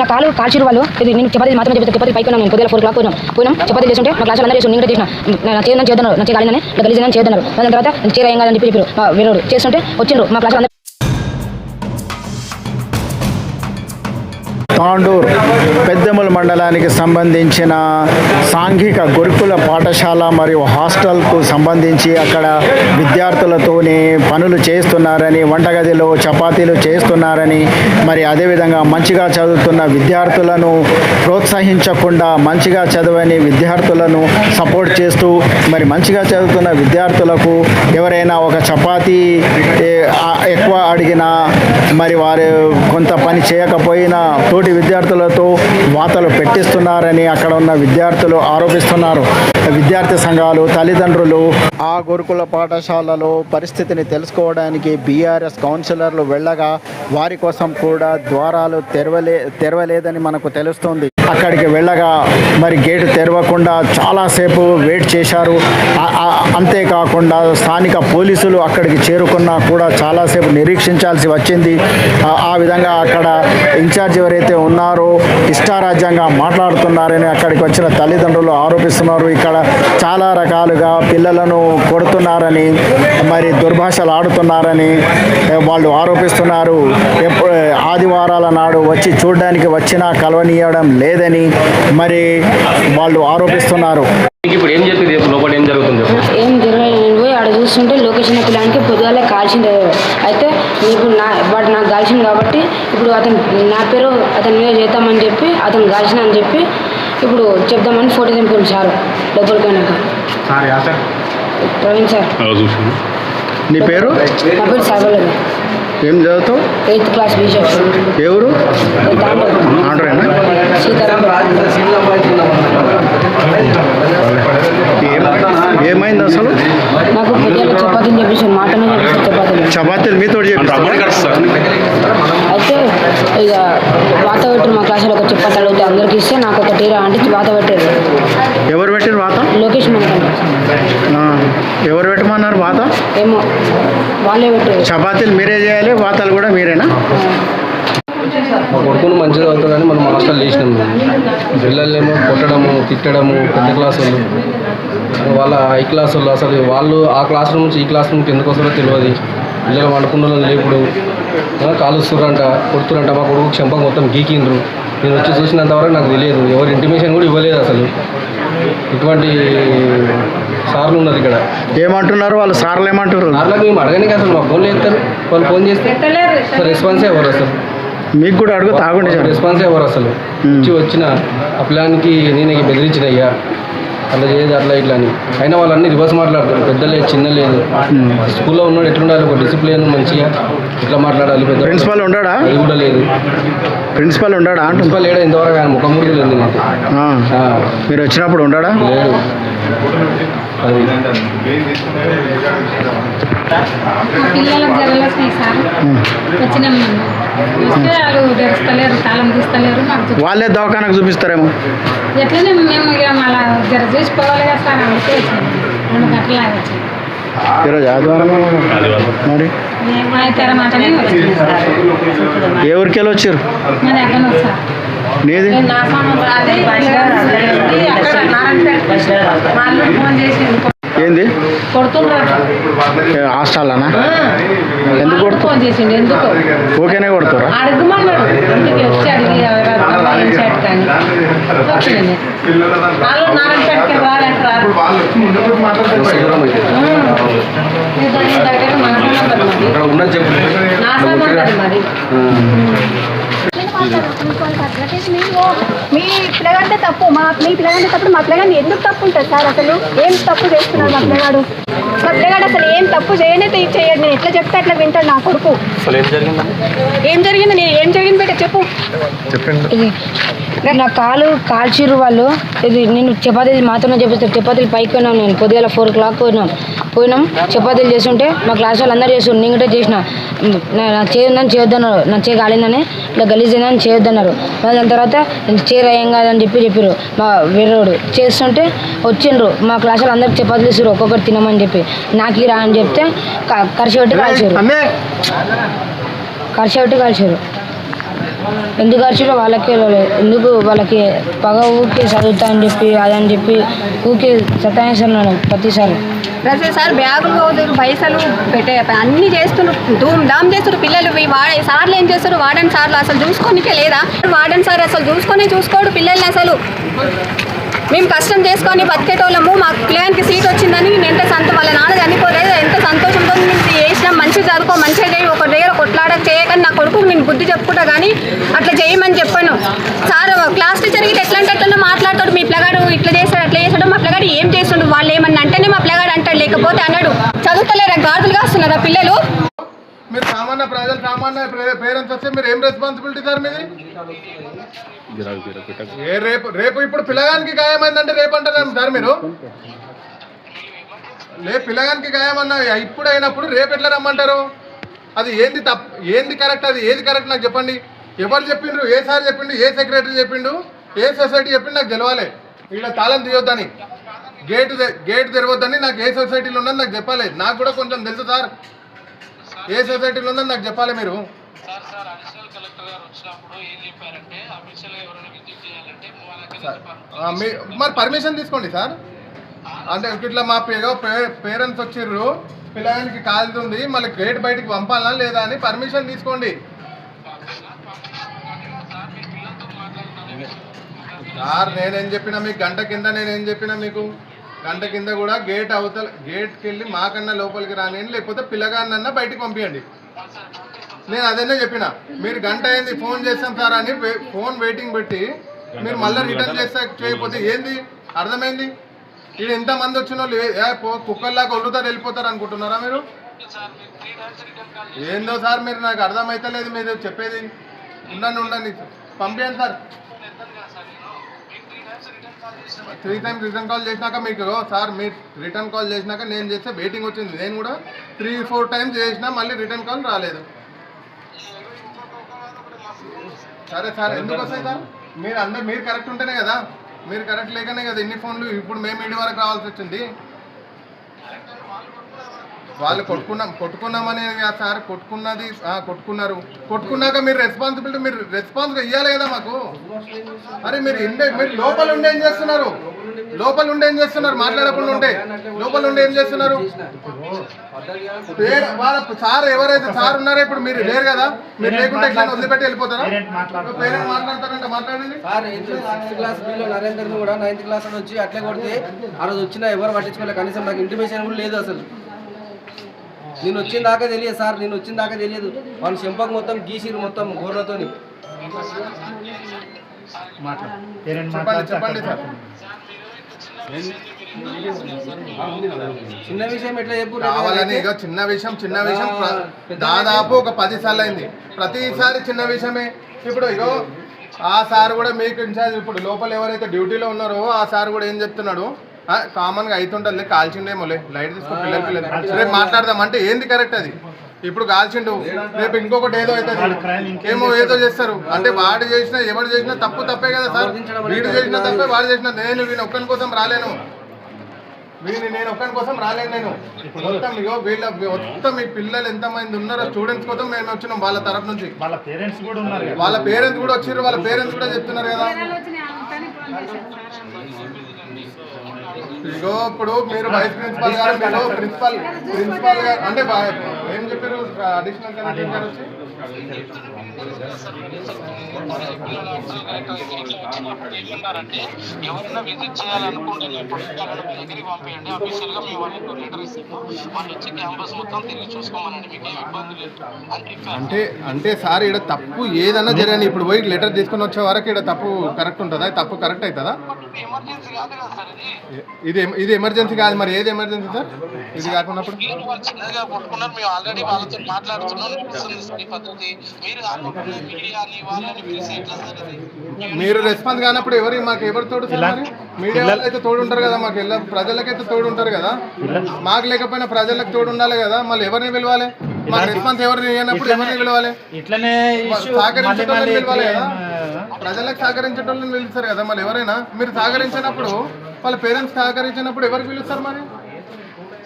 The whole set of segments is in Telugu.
నా కాలు కాల్చిరు వాళ్ళు. ఇది నేను చపాతీ మాత్రమే చెప్తే చపాతీ పైకి నేను పొద్దున 4 o'clock పోయినాం చపాతీ చేస్తుంటే మా క్లాసులు అందరూ చేసి నేను చేసిన నా చేయదని చేయొద్దన్నారు, నా చేయగాలిందని గలీజని చేయొద్దన్నారు. దాని తర్వాత చీర ఏం కాదని చెప్పి చెప్పారు. వేరేవాడు చేస్తుంటే వచ్చిండ్రు మా క్లాసులు. తాండూర్ పెద్దెముల మండలానికి సంబంధించిన సాంఘిక గురుకుల పాఠశాల మరియు హాస్టల్కు సంబంధించి అక్కడ విద్యార్థులతోనే పనులు చేస్తున్నారని, వంటగదిలో చపాతీలు చేస్తున్నారని, మరి అదేవిధంగా మంచిగా చదువుతున్న విద్యార్థులను ప్రోత్సహించకుండా మంచిగా చదవని విద్యార్థులను సపోర్ట్ చేస్తూ, మరి మంచిగా చదువుతున్న విద్యార్థులకు ఎవరైనా ఒక చపాతీ ఎక్కువ అడిగినా, మరి వారు కొంత పని చేయకపోయినా తోటి విద్యార్థులతో వాతలు పెట్టిస్తున్నారని అక్కడ ఉన్న విద్యార్థులు ఆరోపిస్తున్నారు. విద్యార్థి సంఘాలు, తల్లిదండ్రులు ఆ గురుకుల పాఠశాలలో పరిస్థితిని తెలుసుకోవడానికి బీఆర్ఎస్ కౌన్సిలర్లు వెళ్ళగా వారి కోసం కూడా ద్వారాలు తెరవలేదని మనకు తెలుస్తుంది. అక్కడికి వెళ్ళగా మరి గేటు తెరవకుండా చాలాసేపు వెయిట్ చేశారు. అంతేకాకుండా స్థానిక పోలీసులు అక్కడికి చేరుకున్నా కూడా చాలాసేపు నిరీక్షించాల్సి వచ్చింది. ఆ విధంగా అక్కడ ఇన్ఛార్జ్ ఎవరైతే ఉన్నారో ఇష్టారాజ్యంగా మాట్లాడుతున్నారని అక్కడికి వచ్చిన తల్లిదండ్రులు ఆరోపిస్తున్నారు. ఇక్కడ చాలా రకాలుగా పిల్లలను కొడుతున్నారని, మరి దుర్భాషలు ఆడుతున్నారని వాళ్ళు ఆరోపిస్తున్నారు. ఆదివారాల నాడు వచ్చి చూడడానికి వచ్చినా కలవనీయడం లేదని మరి వాళ్ళు ఆరోపిస్తున్నారు. ఇప్పుడు ఏం చెప్పింది, లోపల ఏం జరుగుతుంది? ఏం జరగలేదు. పోయి ఆడ చూస్తుంటే లొకేషన్ పిల్లానికి పొద్దుగాలే కాల్చింది. అయితే ఇప్పుడు వాడు నాకు కాల్చింది కాబట్టి ఇప్పుడు నా పేరు అతని మీద చేద్దామని చెప్పి అతను కాల్చిన అని చెప్పి ఇప్పుడు చెప్దామని ఫోటో దింపుకుంది సార్ లోపలికి పోయినాక. ప్రవీణ్ సార్. నీ పేరు? నా పేరు సాగలేదు. ఏం చదువుతావు? 8th class B section. ఎవరు? ఆండ్రేనా? సీతారాం. ఏమైంది అసలు? నాకు పొద్దున్న చపాతీలు చెప్పేసాను, మాటనే చెప్పేసాను. చపాతీలు మీతో చెప్పేస్తారు. అయితే ఇక వాత పెట్టారు మా క్లాసులో ఒక చపాతీ అడిగితే అందరికి ఇస్తే నాకు ఒక టీరా అంటే వాత పెట్టారు. ఎవరు పెట్టారు వాత? లోకేష్ మనకండి. ఎవరు పెట్టమన్నారు వాత? ఏమో వాళ్ళే పెట్టారు. చపాతీలు మీరే చేయాలి, వాతాలు కూడా మీరేనా? మా కొడుకును మంచిగా అవుతుందని మనం హాస్టల్ చేసినాము. పిల్లలేమో కొట్టడము, తిట్టడము, పెద్ద క్లాసు వాళ్ళు, వాళ్ళ హై క్లాస్ వాళ్ళు అసలు వాళ్ళు ఆ క్లాస్ రూమ్ నుంచి ఈ క్లాస్ రూమ్కి ఎందుకు వస్తారో తెలియదు. పిల్లలు వండుకున్న వాళ్ళు లేపుడు, కాలుస్తురంట, కొడుతురంట. మా కొడుకు చెంప మొత్తం గీకిండ్రు. నేను వచ్చి చూసినంతవరకు నాకు తెలియదు, ఎవరు ఇంటిమేషన్ కూడా ఇవ్వలేదు. అసలు ఇటువంటి సార్లు ఉన్నారు ఇక్కడ. ఏమంటున్నారు వాళ్ళు? సార్లు ఏమంటారు? సార్లకు మేము అడగడానికి అసలు మా ఫోన్లు చేస్తారు, వాళ్ళు ఫోన్ చేస్తే అసలు రెస్పాన్సే ఎవరు? అసలు మీకు కూడా అడుగు తాగుండి సార్, రెస్పాన్సే ఎవరు? అసలు వచ్చిన ఆ ప్లాన్కి నేనే బెదిరించిన అయ్యా అట్లా చేయదు అట్లా ఇట్లా అని. అయినా వాళ్ళన్నీ రివర్స్ మాట్లాడతారు. పెద్ద లేదు, చిన్న లేదు. స్కూల్లో ఉన్నాడు ఎట్లుండాలి, ఒక డిసిప్లిన్ మంచిగా ఇట్లా మాట్లాడాలి. పెద్ద ప్రిన్సిపల్ ఉన్నాడా? అది కూడా లేదు. ప్రిన్సిపల్ ఉన్నాడా? ప్రిన్సిపల్ లేడా ఇంతవరకు? ఆయన ముఖం కూడా లేదు. మీరు వచ్చినప్పుడు ఉన్నాడా? లేదు. అది పిల్లలకు జరగలేదు సార్. వచ్చినాం వస్తే వాళ్ళు తెరుస్తలేరు, తాళం తీస్తలేరు. వాళ్ళే దవాఖానకు చూపిస్తారేమో. ఎట్లనే మేము ఇక మళ్ళీ జర చూసిపోవాలి కదా సార్. అందుకే వచ్చినాం 2 గంటల వచ్చాం. ఈరోజు ఆదివారం మరి ఏ ఊరికెళ్ళి వచ్చారు? మా దగ్గర వచ్చారు. నీది ఏంది? హాస్టల్నా? ఎందుకు ఫోన్ చేసిండు, ఎందుకు ఓకేనే కొడుతారా? అడుగుమన్నాడు. ఇంటికి వచ్చి అడిగి కానీ వచ్చింది. వాళ్ళు నారాయణపేటకి రాలేంటారు. దగ్గర మాట్లాడతారు మరి. మీ పిల్లగంటే తప్పు, మీ పిల్లగంటే తప్పుడు మా పిల్లగాడు ఎందుకు తప్పు ఉంటుంది సార్? అసలు ఏం తప్పు చేస్తున్నారు మా పిల్లగాడు? మా పిల్లగాడు అసలు ఏం తప్పు చేయడు. నేను ఎట్లా చెప్తే అట్లా వింటాడు నా కొడుకు. ఏం జరిగింది? నేను ఏం జరిగింది బయట చెప్పు. నా కాలు కాల్చిరు వాళ్ళు. ఇది నేను చపాతీలు మాత్రమే చెప్పేస్తారు. చపాతీలు పైకి పోయినాం. నేను పొద్దుగాల 4 o'clock పోయినాం చపాతీలు చేస్తుంటే మా క్లాస్ వాళ్ళు అందరూ చేస్తారు. నేను కూడా చేసిన. నా చేయొద్దని చేయొద్దన్నారు, నా చేయ కాలిందని ఇట్లా గలీజైందని చేయొద్దన్నారు. దాని తర్వాత చీర ఏం కాదని చెప్పారు. మా వేరేవాడు చేస్తుంటే వచ్చిండ్రు మా క్లాస్ వాళ్ళు అందరికి చపాతీలు ఇస్తారు, ఒక్కొక్కటి తినమని చెప్పి. నాకు రా అని చెప్తే కరిచి పెట్టి కాల్చారు. ఎందుకు అరిచిరో వాళ్ళకే తెలియదు. ఎందుకు వాళ్ళకి పగ ఊకే చదువుతా అని చెప్పి అదని చెప్పి ఊకే సతాయిస్తున్నాను ప్రతిసారి. ప్రతిసారి బ్యాగులు పోదురు, పైసలు పెట్టే అన్ని చేస్తున్నారు, ధూమ్ ధామ్ చేస్తున్నారు పిల్లలు. సార్లు ఏం చేస్తారు, వార్డెన్ సార్లు అసలు చూసుకోనికే లేదా? వార్డెన్ సార్ అసలు చూసుకోడు పిల్లల్ని. అసలు మేము కష్టం చేసుకొని బతికేటోళ్ళము, మా పిల్లగానికి సీట్ వచ్చిందని ఎంత వాళ్ళ నాన్న చనిపోలేదు, ఎంత సంతోషంతో మేము చేసినాం. మంచిగా చదువుకో, మంచిగా చేయి, ఒక దగ్గర కొట్లాడ చేయకని నా కొడుకు నేను బుద్ధి చెప్పుకుంటా కానీ అట్లా చేయమని చెప్పాను. సార్ క్లాస్ టీచర్కి ఎట్లా అంటే ఎట్లా మాట్లాడతాడు, మీ పిల్లగాడు ఇట్లా చేస్తాడు అట్లా చేస్తాడు, మా పిల్లగాడు ఏం చేస్తుండు, వాళ్ళు ఏమన్నా అంటేనే మా పిల్లగాడు అంటాడు, లేకపోతే అన్నాడు. చదువుతలేరా, గాడులుగా వస్తున్నారా పిల్లలు? మీరు సామాన్య ప్రజలు, సామాన్య పేరెంట్స్ వస్తే మీరు ఏం రెస్పాన్సిబిలిటీ సార్ మీది? రేపు ఇప్పుడు పిల్లగానికి గాయమైందంటే రేపు అంటారు సార్ మీరు? పిల్లగానికి గాయమన్నా ఇప్పుడు అయినప్పుడు రేపు ఎట్లా రమ్మంటారు? అది ఏంది ఏంది కరెక్ట్, అది ఏది కరెక్ట్ నాకు చెప్పండి. ఎవరు చెప్పిండ్రు, ఏ సార్ చెప్పిండు, ఏ సెక్రటరీ చెప్పిండు, ఏ సొసైటీ చెప్పిండు నాకు తెలవాలి. ఇలా తాళం తీయొద్దని, గేట్ తెరవద్దని నాకు ఏ సొసైటీలో ఉన్నది నాకు చెప్పాలి. నాకు కూడా కొంచెం తెలుసు సార్, ఏ సొసైటీలో ఉందని నాకు చెప్పాలి మీరు. మరి పర్మిషన్ తీసుకోండి సార్. అంటే ఇట్లా మా పేరెంట్స్ వచ్చిర్రు, పిల్లగానికి కాలుతుంది, మళ్ళీ గేట్ బయటికి పంపాలా లేదా అని పర్మిషన్ తీసుకోండి సార్. నేనేం చెప్పినా మీకు గంట కింద, నేనేం చెప్పినా మీకు గంట కింద కూడా గేట్ అవతల గేట్కి వెళ్ళి మాకన్నా లోపలికి రానియండి, లేకపోతే పిల్లగాన్నన్నా బయటికి పంపించండి. నేను అదనే చెప్పిన. మీరు గంట అయింది ఫోన్ చేస్తాం సార్ అని ఫోన్ వెయిటింగ్ పెట్టి మీరు మళ్ళీ రిటర్న్ చేయకపోతే ఏంది అర్థమైంది? ఇక్కడ ఎంతమంది వచ్చిన వాళ్ళు కుక్కల్లాగా ఒళ్ళుతారు వెళ్ళిపోతారు అనుకుంటున్నారా మీరు? ఏందో సార్ మీరు, నాకు అర్థమైతలేదు మీరు చెప్పేది. ఉండండి పంపించండి సార్. 3 times రిటర్న్ కాల్ చేసినాక మీకు సార్, మీరు రిటర్న్ కాల్ చేసినాక నేను చేస్తే వెయిటింగ్ వచ్చింది. నేను కూడా 3-4 times చేసినా మళ్ళీ రిటర్న్ కాల్ రాలేదు. సరే సార్, ఎందుకు వస్తాయి సార్? మీరు కరెక్ట్ ఉంటేనే కదా, మీరు కరెక్ట్ లేకనే కదా ఇన్ని ఫోన్లు. ఇప్పుడు మేము ఇంటి వరకు రావాల్సి వచ్చింది. వాళ్ళు కొట్టుకున్నామని సార్, కొట్టుకున్నాక మీరు రెస్పాన్స్ ఇవ్వాలి కదా మాకు. అరే మీరు లోపల ఉండి ఏం చేస్తున్నారు? మాట్లాడకుండా ఉంటే లోపల ఉండి ఏం చేస్తున్నారు? వాళ్ళ సార్ ఎవరైతే సార్ ఉన్నారో ఇప్పుడు మీరు లేరు కదా, మీరు లేకుంటే ఇట్లా వదిలిపెట్టి వెళ్ళిపోతారా? పేరెంట్ మాట్లాడతారంటే మాట్లాడండి. నరేందర్ కూడా 9th క్లాస్ వచ్చి అట్లే కొడితే ఆ రోజు వచ్చినా ఎవరు పట్టించుకోలేదు, కనీసం నాకు ఇంటిమేషన్ కూడా లేదు. అసలు నేను వచ్చిన దాకా తెలియదు సార్, వాళ్ళు చెంపకు మొత్తం గీసిరు, మొత్తం గోర్లతో. చెప్పండి సార్. చిన్న విషయం ఎట్లా చెప్పు కావాలని? ఇక చిన్న విషయం దాదాపు ఒక 10 సార్లు అయింది. ప్రతిసారి చిన్న విషయమే. ఇప్పుడు ఇగో ఆ సార్ కూడా మీకు ఇన్ఛార్జ్, ఇప్పుడు లోపల ఎవరైతే డ్యూటీలో ఉన్నారో ఆ సార్ కూడా ఏం చెప్తున్నాడు, కామన్గా అవుతుంటుంది, కాల్చిండేమోలే, లైట్ తీసుకో పిల్లలు రేపు మాట్లాడదాం అంటే ఏంది కరెక్ట్ అది? ఇప్పుడు కాల్చిండు, రేపు ఇంకొకటి ఏదో అవుతుంది, ఏదో చేస్తారు అంటే వాడు చేసినా ఎవరు చేసినా తప్పే కదా సార్. వీడు చేసినా తప్పే, వాడు చేసినా. వీని ఒక్కని కోసం రాలేను, నేను మొత్తం ఇగో మొత్తం మీ పిల్లలు ఎంతమంది ఉన్నారో స్టూడెంట్స్ కోసం మేము వచ్చినాం వాళ్ళ తరఫు నుంచి. వాళ్ళ పేరెంట్స్ కూడా వచ్చారు, వాళ్ళ పేరెంట్స్ కూడా చెప్తున్నారు కదా. ఇగో ఇప్పుడు మీరు వైస్ ప్రిన్సిపల్ గారు, మీరు ప్రిన్సిపల్ గారు అంటే ఏం చెప్పారు? అడిషనల్ కలెక్టర్ గారు వచ్చి ఎవరైనా విజిట్ చేయాలనుకుంటే దగ్గరికి పంపించండి, అఫీషియల్ గా మేము వాళ్ళకి లెటర్ ఇస్తాము, వాళ్ళు వచ్చి క్యాంపస్ మొత్తం తిరిగి చూసుకోమనండి, మీకు ఏం ఇబ్బంది లేదు అంటే సార్ ఇక్కడ తప్పు ఏదన్నా జరగని ఇప్పుడు పోయి లెటర్ తీసుకొని వచ్చే వరకు ఇక్కడ తప్పు కరెక్ట్ ఉంటుందా? తప్పు కరెక్ట్ అవుతుందా? ఎమర్జెన్సీ కాదు కదా సార్ ఇది ఎమర్జెన్సీ కాదు. మరి ఏది ఎమర్జెన్సీ సార్? ఇది కాకున్నప్పుడు చిన్నగా కొట్టుకున్నారు, మేము ఆల్రెడీ వాళ్ళతో మాట్లాడుతున్నాం, ఈ పద్ధతి మీరు రెస్పాన్స్ కానప్పుడు మాకు ఎవరు తోడు? మీడియా వాళ్ళు అయితే తోడు ఉంటారు కదా, మాకు ప్రజలకైతే తోడు ఉంటారు కదా. మాకు లేకపోయినా ప్రజలకు తోడు ఉండాలి కదా. మళ్ళీ ఎవరిని పిలవాలి? మాకు రెస్పాన్స్ ఎవరిని ఇవ్వనప్పుడు ఎవరిని పిలవాలి? సహకరించేటోళ్ళని పిలవాలి కదా, ప్రజలకు సహకరించేటోళ్ళని పిలుస్తారు కదా. మళ్ళీ ఎవరైనా మీరు సహకరించినప్పుడు, వాళ్ళ పేరెంట్స్ సహకరించినప్పుడు ఎవరికి పిలుస్తారు? మరి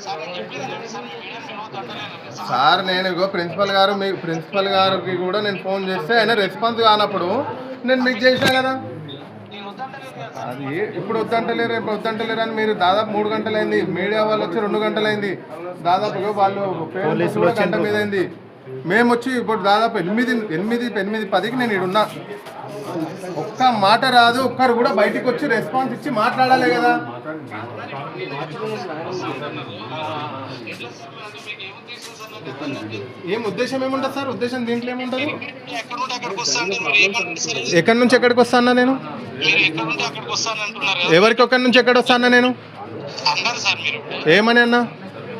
సార్ నేను చెప్పేది సార్ మీ మీడియా పిలవద్దు అంటలేనండి సార్. సార్ నేను ఇగో ప్రిన్సిపల్ గారికి కూడా నేను ఫోన్ చేస్తే ఆయన రెస్పాన్స్ కానప్పుడు నేను మీకు చేశాను కదా. నేను వద్దంటలేదు కదా సార్. అది ఇప్పుడు వద్దంటలేరు రేపు వద్దంటలేరు అని మీరు దాదాపు 3 గంటలైంది, మీడియా వాళ్ళు వచ్చి 2 గంటలైంది, దాదాపుగా వాళ్ళు పేరెంట్స్ కూడా గంట మీద అయింది. మేము వచ్చి ఇప్పుడు దాదాపు 8:10కి నేను ఇక్కడ ఉన్నా. ఒక్క మాట రాదు, ఒక్కరు కూడా బయటికి వచ్చి రెస్పాన్స్ ఇచ్చి మాట్లాడాలి కదా. ఏం ఉద్దేశం ఏముంటుంది సార్? ఉద్దేశం దీంట్లో ఏముంటుంది? ఎక్కడ నుండి అక్కడికి వస్తాను మరి ఏమంటారు సార్? ఎక్కడి నుంచి ఎక్కడికి వస్తానా నేను? మీరు ఎక్కడ నుండి అక్కడికి వస్తాను అంటున్నారు కదా. ఎవరికి ఒక్కడి నుంచి ఎక్కడ వస్తానా నేను? అన్నారు సార్ మీరు. ఏమని అన్నా?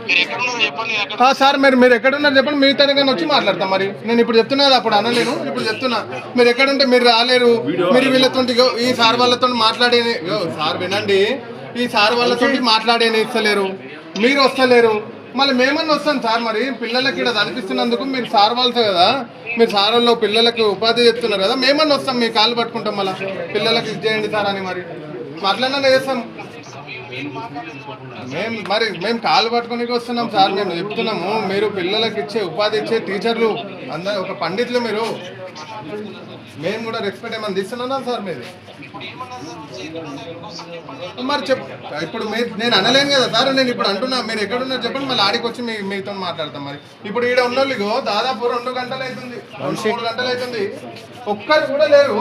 మీరు ఎక్కడ ఉన్నారో చెప్పండి. నేను అక్కడ సార్ మీరు ఎక్కడున్నారు చెప్పండి, మీ తనగా వచ్చి మాట్లాడతాం. మరి నేను ఇప్పుడు చెప్తున్నా కదా, అప్పుడు అనలేను, ఇప్పుడు చెప్తున్నా. మీరు ఎక్కడుంటే మీరు రాలేరు, మీరు వీళ్ళతో ఈ సార్ వాళ్ళతో మాట్లాడేది సార్ వినండి, ఈ సార్ వాళ్ళతో మాట్లాడేది ఇస్తలేరు, మీరు వస్తలేరు, మళ్ళీ మేమన్నా వస్తాం సార్. మరి పిల్లలకి ఇక్కడ చదివిస్తున్నందుకు మీరు సార్ వాళ్ళతో కదా, మీరు సార్ వాళ్ళు పిల్లలకి ఉపాధి చెప్తున్నారు కదా, మేమన్నా వస్తాం, మీ కాళ్ళు పట్టుకుంటాం, మళ్ళీ పిల్లలకి ఇది చేయండి సార్ అని. మరి మాట్లాడినా చేస్తాం మేము కాలు పట్టుకుని వస్తున్నాం సార్. మేము చెప్తున్నాము, మీరు పిల్లలకి ఇచ్చే ఉపాధి ఇచ్చే టీచర్లు అందరూ ఒక పండితులు, మీరు మేము కూడా రెస్పెక్ట్ ఏమన్నా తీస్తున్నాం సార్. మీరు మరి ఇప్పుడు నేను అనలేను కదా సార్, నేను ఇప్పుడు అంటున్నా. మీరు ఎక్కడున్నారు చెప్పండి, మళ్ళీ ఆడికి వచ్చి మీతో మాట్లాడతాం. మరి ఇప్పుడు ఈడ ఉన్నోళ్ళిగో దాదాపు 2 గంటలు అవుతుంది, 3 గంటలు అవుతుంది, ఒక్కరు కూడా లేరు.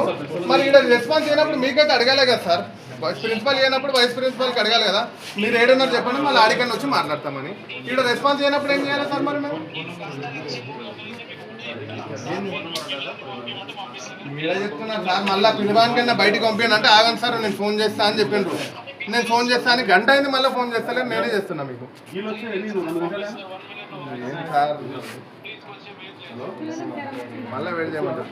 మరి ఈడ రెస్పాన్స్ అయినప్పుడు మీకైతే అడగాలే కదా సార్. వైస్ ప్రిన్సిపల్ అయినప్పుడు వైస్ ప్రిన్సిపల్కి అడగాలి కదా, మీరు ఏడున్నారు చెప్పండి, మళ్ళీ ఆడికన్నా వచ్చి మాట్లాడతామని. ఇక్కడ రెస్పాన్స్ అయినప్పుడు ఏం చేయాలి సార్? మరి మేము మీరే చెప్తున్నారు సార్, మళ్ళీ పిలవానికన్నా బయటికి పంపించండి అంటే ఆగండి సార్, నేను ఫోన్ చేస్తా అని చెప్పిండ్రు. నేను ఫోన్ చేస్తా అని గంట అయింది, మళ్ళీ ఫోన్ చేస్తలేదు, నేనే చేస్తున్నా మీకు. ఏంటి సార్ మళ్ళీ వెయిట్ చేయమంటారు?